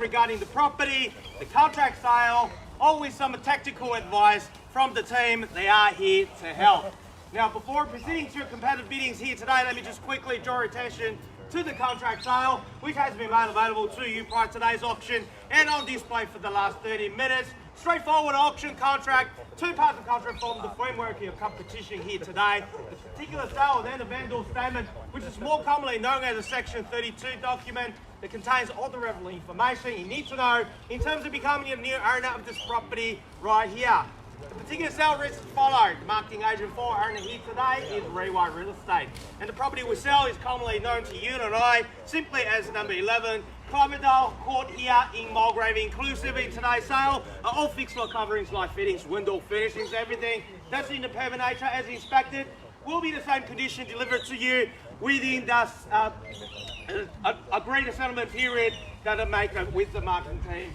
regarding the property, the contract sale, or with some tactical advice from the team. They are here to help. Now, before proceeding to competitive biddings here today, let me just quickly draw your attention to the contract sale, which has been made available to you prior to today's auction and on display for the last 30 minutes. Straightforward auction contract. Two parts of contract form the framework of competition here today. The particular sale and then the vendor statement, which is more commonly known as a Section 32 document that contains all the relevant information you need to know in terms of becoming a new owner of this property right here. The particular sale reads as follows. The marketing agent for owner here today is Rewire Real Estate. And the property we sell is commonly known to you and I simply as number 11, Cloverdale Court here in Mulgrave. Inclusive in today's sale are all fixed floor coverings, light fittings, window finishings, everything that's in the permanent nature as inspected will be the same condition delivered to you within the agreed settlement period that will make it with the marketing team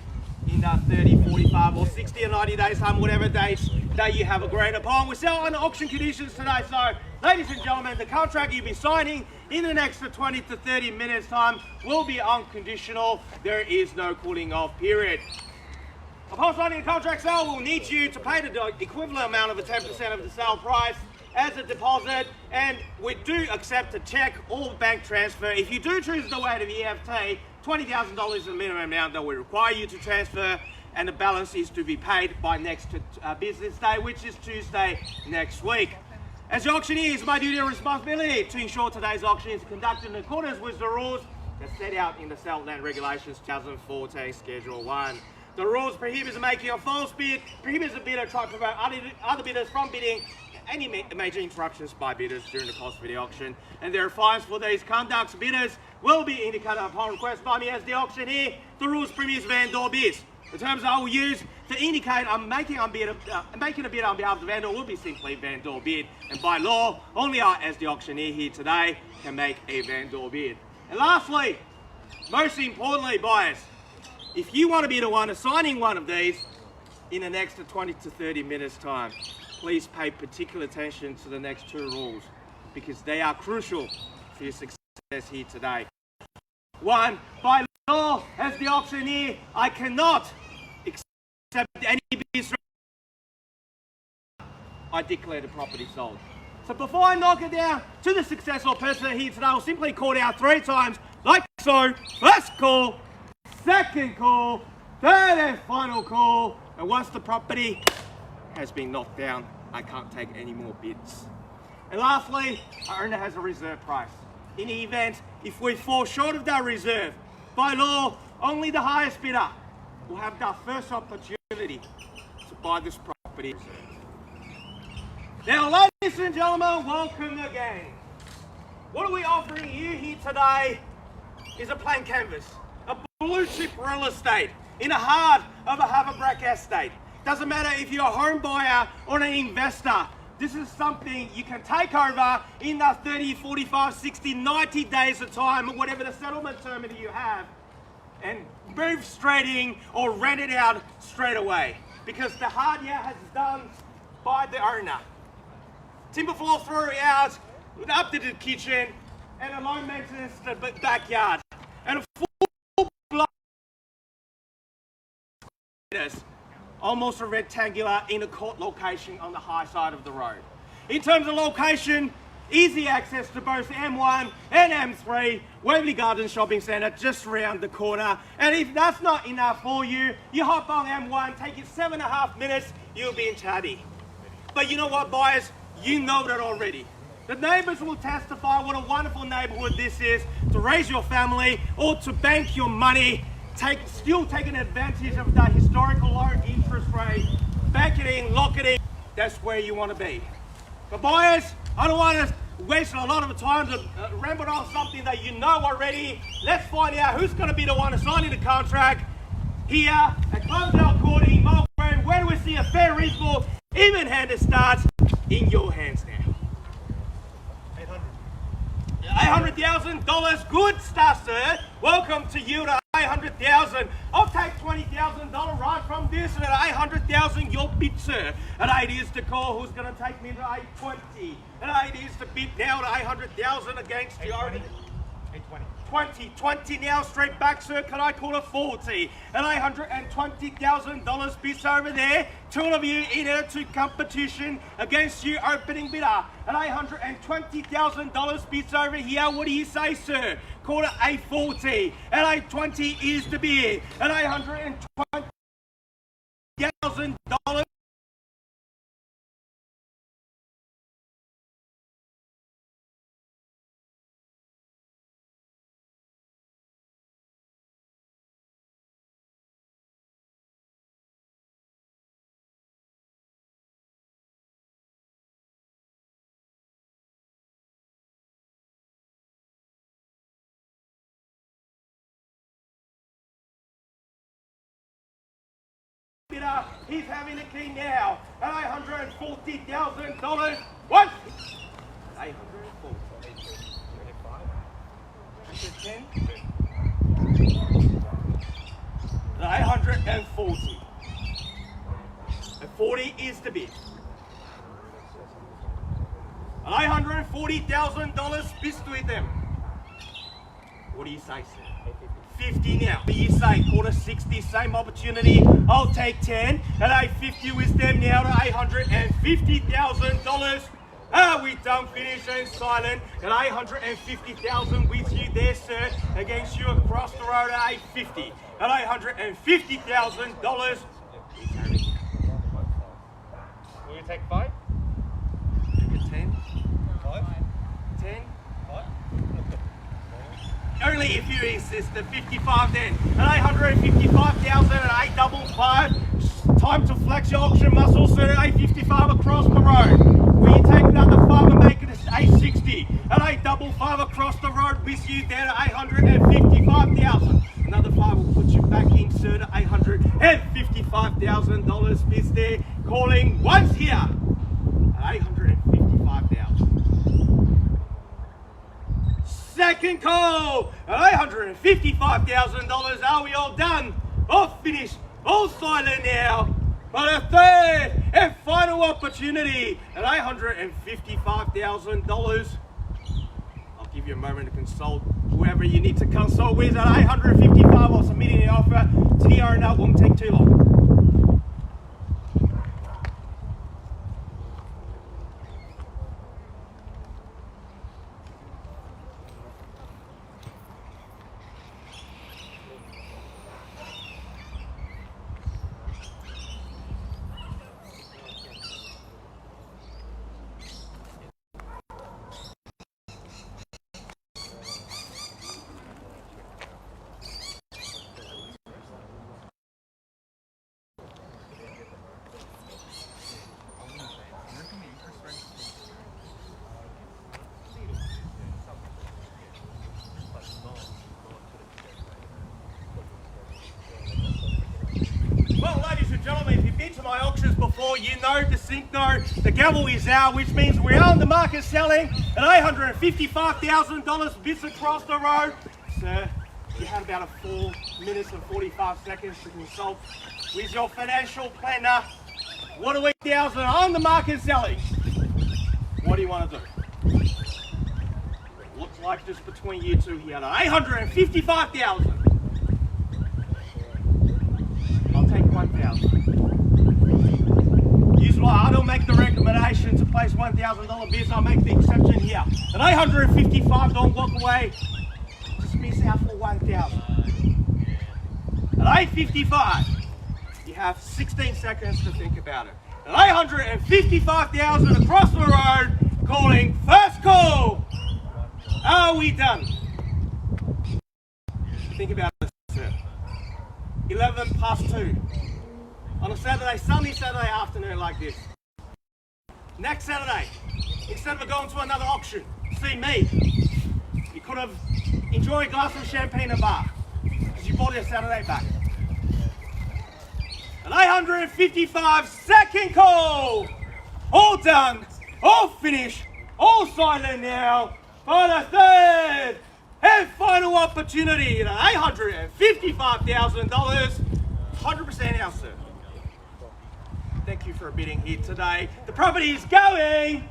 in 30, 45 or 60 or 90 days time, whatever dates that you have agreed upon. We sell on auction conditions today. So, ladies and gentlemen, the contract you'll be signing in the next 20 to 30 minutes time will be unconditional. There is no cooling off period. Upon signing a contract sale, we'll need you to pay the equivalent amount of 10% of the sale price as a deposit, and we do accept a check or bank transfer. If you do choose the way of EFT, $20,000 is the minimum amount that we require you to transfer, and the balance is to be paid by next business day, which is Tuesday next week. As the auctioneer, it's my duty and responsibility to ensure today's auction is conducted in accordance with the rules that's set out in the Sale Land Regulations 2014 Schedule 1. The rules prohibits making a false bid, prohibits a bidder trying to prevent other bidders from bidding, any major interruptions by bidders during the course of the auction, and there are fines for these conducts. Bidders will be indicated upon request by me as the auctioneer. The rules previous vendor bids. The terms I will use to indicate I'm making a bid on behalf of the vendor will be simply vendor bid, and by law, only I as the auctioneer here today can make a vendor bid. And lastly, most importantly, buyers, if you want to be the one assigning one of these in the next 20 to 30 minutes time, please pay particular attention to the next two rules because they are crucial for your success here today. One, by law, as the auctioneer, I cannot accept any bids. I declare the property sold. So before I knock it down to the successful person here today, I'll simply call it out 3 times, like so. First call, second call, third and final call, and once the property has been knocked down, I can't take any more bids. And lastly, our owner has a reserve price. In the event, if we fall short of that reserve, by law, only the highest bidder will have the first opportunity to buy this property. Now, ladies and gentlemen, welcome again. What are we offering you here today is a plain canvas, a blue chip real estate in the heart of a Haverbrack estate. Doesn't matter if you're a home buyer or an investor, this is something you can take over in the 30, 45, 60, 90 days of time, whatever the settlement term that you have, and move straight in or rent it out straight away. Because the hard has done by the owner. Timber floor throughout, up to the kitchen, and a low maintenance backyard. And a full block almost a rectangular in a court location on the high side of the road. In terms of location, easy access to both M1 and M3, Waverley Garden Shopping Centre just around the corner. And if that's not enough for you, you hop on M1, take it 7.5 minutes, you'll be in Chatty. But you know what, buyers? You know that already. The neighbours will testify what a wonderful neighbourhood this is to raise your family or to bank your money. Still taking advantage of that historical low interest rate, bank it in, lock it in, that's where you want to be. But buyers, I don't want to waste a lot of time to ramble on something that you know already. Let's find out who's going to be the one signing the contract here at Cloverdale Court in Mulgrave. Where do we see a fair, reasonable, even-handed start in your hands now? $800,000, good start, sir. Welcome to you to $800,000. I'll take $20,000 right from this, and at $800,000, you'll bid, sir. And 8 is the call. Who's going to take me to $820? And 8 is the bid now to $800,000 against you. $820. 20 now, straight back, sir. Can I call it 40? And $820,000 bids over there. Two of you in a two competition against you, opening bidder. And $820,000 bids over here. What do you say, sir? Call it $840. And $820 is the bid. And $820,000. He's having a key now at $840,000. What? 840. 10. 840. And 40 is the bid. And $840,000 bids with them. What do you say, sir? 50 now. What do you say? Quarter 60, same opportunity. I'll take 10. And $850 with them now to $850,000. Are we done, finish and silent? At $850,000 with you there, sir. Against you across the road at $850. At $850,000. Will you take 5? 10. 5? 10. 5? Only if you insist at 55 then. At $855,000 at $855. Time to flex your auction muscles, sir. At $855 across the road. Will you take another 5 and make it $860? At $855 across the road with you there at $855,000. Another 5 will put you back in, sir, to $855,000 bids there. Calling once here at $855,000. Second call at $855,000. Are we all done? All finished? All silent now? But a third and final opportunity at $855,000. I'll give you a moment to consult whoever you need to consult with. At $855, I'll submit the offer to the owner. It won't take too long. Gentlemen, if you've been to my auctions before, you know the gavel is out, which means we are on the market selling at $855,000 bids across the road. Sir, you had about 4 minutes and 45 seconds to consult with your financial planner. What are we thousand on the market selling? What do you want to do? Looks like just between you two here at $855,000. I'll take 1,000. Usually I don't make the recommendation to place $1,000 bids. I'll make the exception here. At $855, don't walk away. Just miss out for 1,000. At $855, you have 16 seconds to think about it. At $855,000 across the road, calling first call. Are we done? Think about it, sir. 11 past 2 on a Saturday, sunny Saturday afternoon like this. Next Saturday, instead of going to another auction, see me, you could have enjoyed a glass of champagne and bar because you bought your Saturday back. An 855 second call. All done, all finished, all silent now for the third and final opportunity at $855,000. 100% ours, sir. Thank you for bidding here today. The property is going,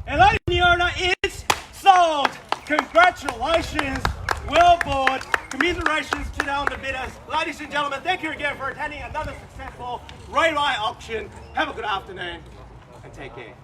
and ladies and the owner is sold. Congratulations, well bought. Commiserations to the bidders. Ladies and gentlemen, thank you again for attending another successful railway auction. Have a good afternoon and take care.